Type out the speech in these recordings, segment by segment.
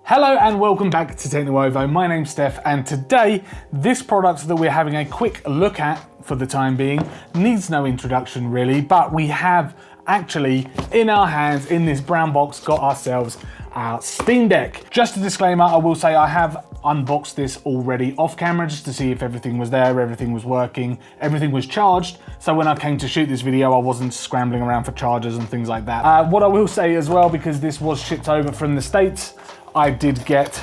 Hello and welcome back to TechNuovo. My name's Steph, and today this product that we're having a quick look at for the time being needs no introduction really, but we have actually in our hands in this brown box got ourselves our SteamDeck. Just a disclaimer, I will say I have unboxed this already off camera just to see if everything was there, everything was working, everything was charged. So when I came to shoot this video, I wasn't scrambling around for chargers and things like that. What I will say as well, because this was shipped over from the States, I did get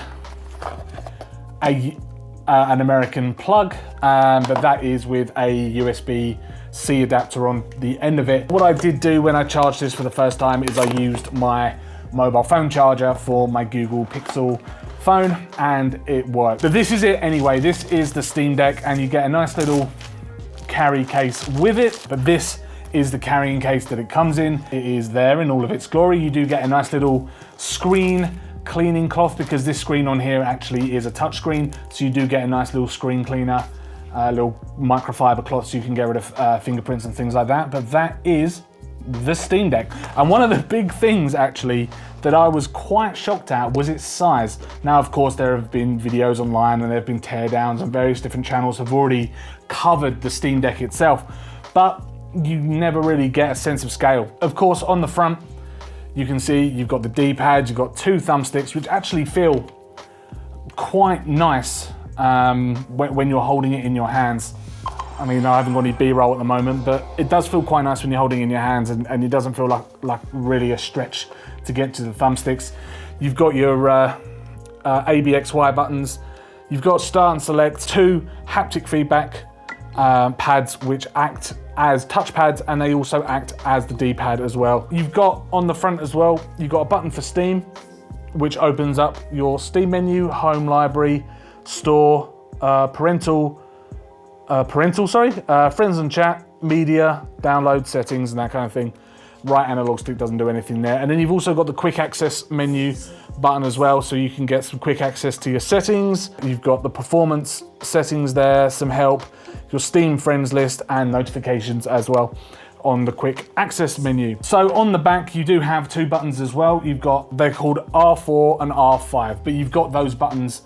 an American plug, but that is with a USB-C adapter on the end of it. What I did do when I charged this for the first time is I used my mobile phone charger for my Google Pixel phone, and it worked. But this is it anyway. This is the SteamDeck, and you get a nice little carry case with it, but this is the carrying case that it comes in. It is there in all of its glory. You do get a nice little screen cleaning cloth, because this screen on here actually is a touch screen, so you do get a nice little screen cleaner, little microfiber cloth so you can get rid of fingerprints and things like that. But that is the SteamDeck. And one of the big things actually that I was quite shocked at was its size. Now of course there have been videos online and there have been teardowns, and various different channels have already covered the SteamDeck itself, but you never really get a sense of scale. Of course on the front you can see you've got the D-pads, you've got two thumbsticks, which actually feel quite nice when you're holding it in your hands. I mean, I haven't got any B-roll at the moment, but it does feel quite nice when you're holding it in your hands, and it doesn't feel like really a stretch to get to the thumbsticks. You've got your ABXY buttons. You've got start and select, two haptic feedback pads which act as touchpads, and they also act as the D-pad as well. You've got on the front as well, you've got a button for Steam, which opens up your Steam menu, home, library, store, friends and chat, media, download, settings, and that kind of thing. Right analog stick doesn't do anything there. And then you've also got the quick access menu button as well, so you can get some quick access to your settings. You've got the performance settings there, some help, your Steam friends list, and notifications as well on the quick access menu. So on the back, you do have two buttons as well. They're called R4 and R5, but you've got those buttons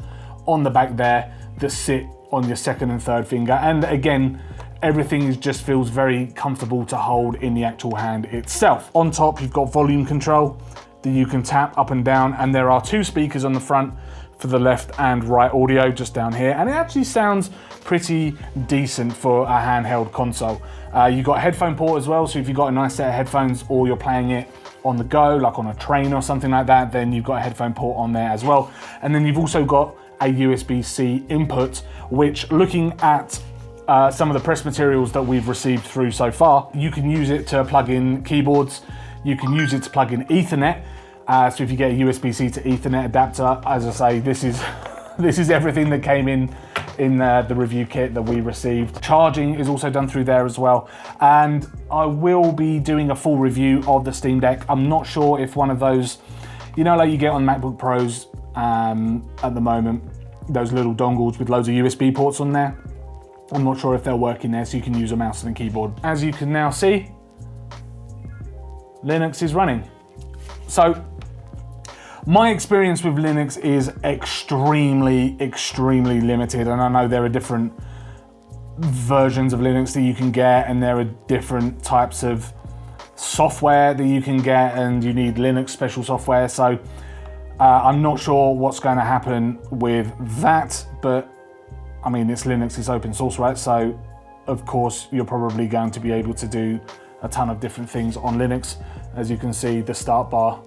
on the back there that sit on your second and third finger. And again, everything just feels very comfortable to hold in the actual hand itself. On top, you've got volume control that you can tap up and down, and there are two speakers on the front for the left and right audio just down here, and it actually sounds pretty decent for a handheld console. You've got a headphone port as well, so if you've got a nice set of headphones or you're playing it on the go, like on a train or something like that, then you've got a headphone port on there as well. And then you've also got a USB-C input, which, looking at some of the press materials that we've received through so far, you can use it to plug in keyboards, you can use it to plug in Ethernet. So if you get a USB-C to Ethernet adapter, as I say, this is everything that came in the review kit that we received. Charging is also done through there as well. And I will be doing a full review of the SteamDeck. I'm not sure if one of those, you know, like you get on MacBook Pros at the moment, those little dongles with loads of USB ports on there. I'm not sure if they'll work in there, so you can use a mouse and a keyboard. As you can now see, Linux is running. So my experience with Linux is extremely limited, and I know there are different versions of Linux that you can get, and there are different types of software that you can get, and you need Linux special software. So I'm not sure what's going to happen with that, but I mean, it's Linux, it's open source, right? So of course you're probably going to be able to do a ton of different things on Linux. As you can see, the start bar,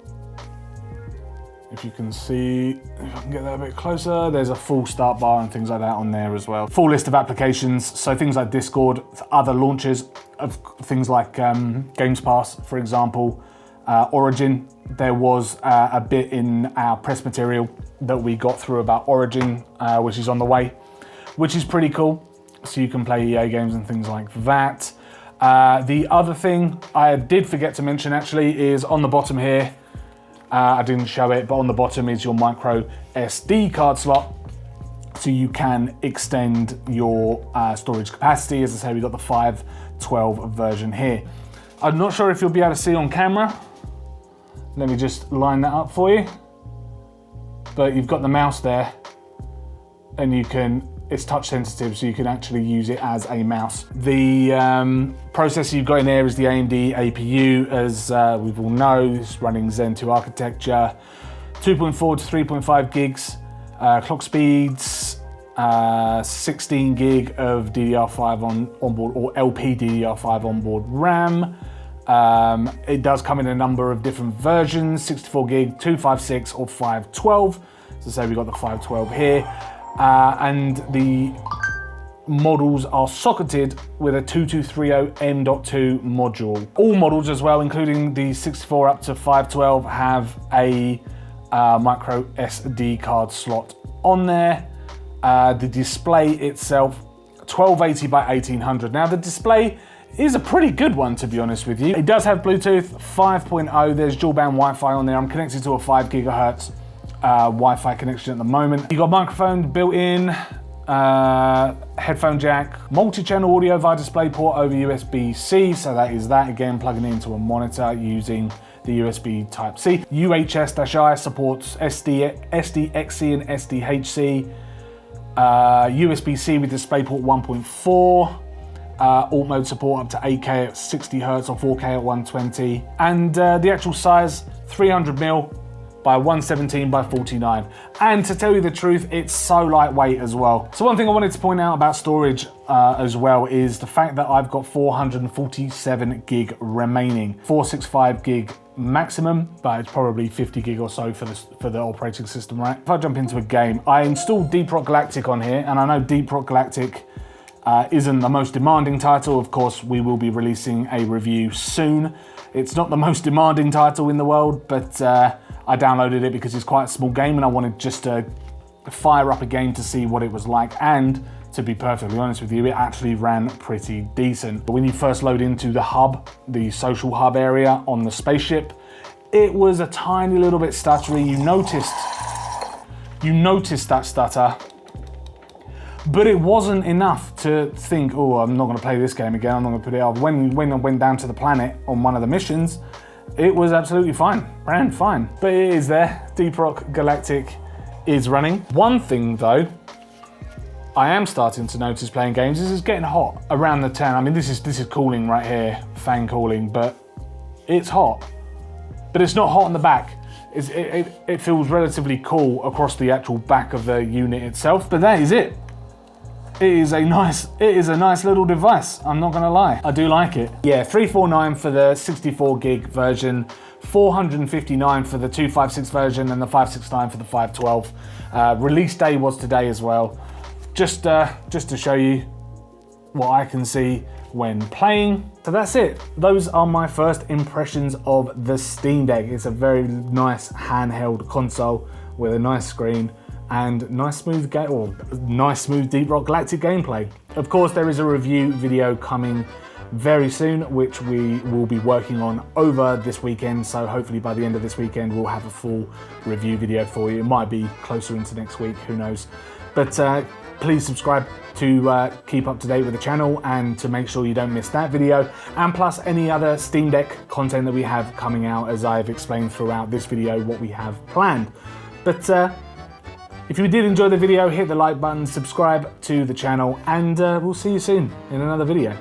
if you can see, if I can get that a bit closer, there's a full start bar and things like that on there as well. Full list of applications, so things like Discord, other launchers of things like Games Pass, for example, Origin. There was a bit in our press material that we got through about Origin, which is on the way, which is pretty cool. So you can play EA games and things like that. The other thing I did forget to mention actually is on the bottom here, I didn't show it, but on the bottom is your micro SD card slot. So you can extend your storage capacity. As I say, we've got the 512 version here. I'm not sure if you'll be able to see on camera. Let me just line that up for you. but you've got the mouse there, and it's touch sensitive, so you can actually use it as a mouse. The processor you've got in there is the AMD APU, as we all know. It's running Zen 2 architecture, 2.4 to 3.5 gigs, clock speeds, 16 gig of DDR5 onboard, or LPDDR5 onboard RAM. It does come in a number of different versions, 64 gig, 256 or 512. So say we've got the 512 here. And the models are socketed with a 2230M.2 module. All models as well, including the 64 up to 512, have a micro SD card slot on there. The display itself, 1280 by 1800. Now the display is a pretty good one, to be honest with you. It does have Bluetooth 5.0. There's dual band Wi-Fi on there. I'm connected to a 5 gigahertz Wi-Fi connection at the moment. You've got microphone built in, headphone jack, multi-channel audio via DisplayPort over USB-C. So that is that, again, plugging into a monitor using the USB Type-C. UHS-I supports SDXC and SDHC. USB-C with DisplayPort 1.4. Alt mode support up to 8K at 60 Hz or 4K at 120. And the actual size, 300mm by 117 by 49. And to tell you the truth, it's so lightweight as well. So one thing I wanted to point out about storage as well is the fact that I've got 447 gig remaining. 465 gig maximum, but it's probably 50 gig or so for the operating system, right? If I jump into a game, I installed Deep Rock Galactic on here, and I know Deep Rock Galactic isn't the most demanding title. Of course, we will be releasing a review soon. It's not the most demanding title in the world, but I downloaded it because it's quite a small game and I wanted just to fire up a game to see what it was like. And to be perfectly honest with you, it actually ran pretty decent. But when you first load into the hub, the social hub area on the spaceship, it was a tiny little bit stuttery. You noticed that stutter, but it wasn't enough to think, oh, I'm not going to play this game again, I'm not going to put it off. When I went down to the planet on one of the missions, it was absolutely fine, ran fine. But it is there, Deep Rock Galactic is running. One thing though, I am starting to notice playing games is it's getting hot around the 10. I mean, this is cooling right here, fan cooling, but it's hot. But it's not hot on the back. It feels relatively cool across the actual back of the unit itself, but that is it. It is a nice little device, I'm not gonna lie. I do like it. Yeah, 349 for the 64 gig version, 459 for the 256 version, and the 569 for the 512. Release day was today as well. Just to show you what I can see when playing. So that's it. Those are my first impressions of the Steam Deck. It's a very nice handheld console with a nice screen and nice smooth Deep Rock Galactic gameplay. Of course, there is a review video coming very soon, which we will be working on over this weekend. So hopefully by the end of this weekend, we'll have a full review video for you. It might be closer into next week, who knows. But please subscribe to keep up to date with the channel and to make sure you don't miss that video. And plus any other Steam Deck content that we have coming out, as I've explained throughout this video what we have planned. But if you did enjoy the video, hit the like button, subscribe to the channel, and we'll see you soon in another video.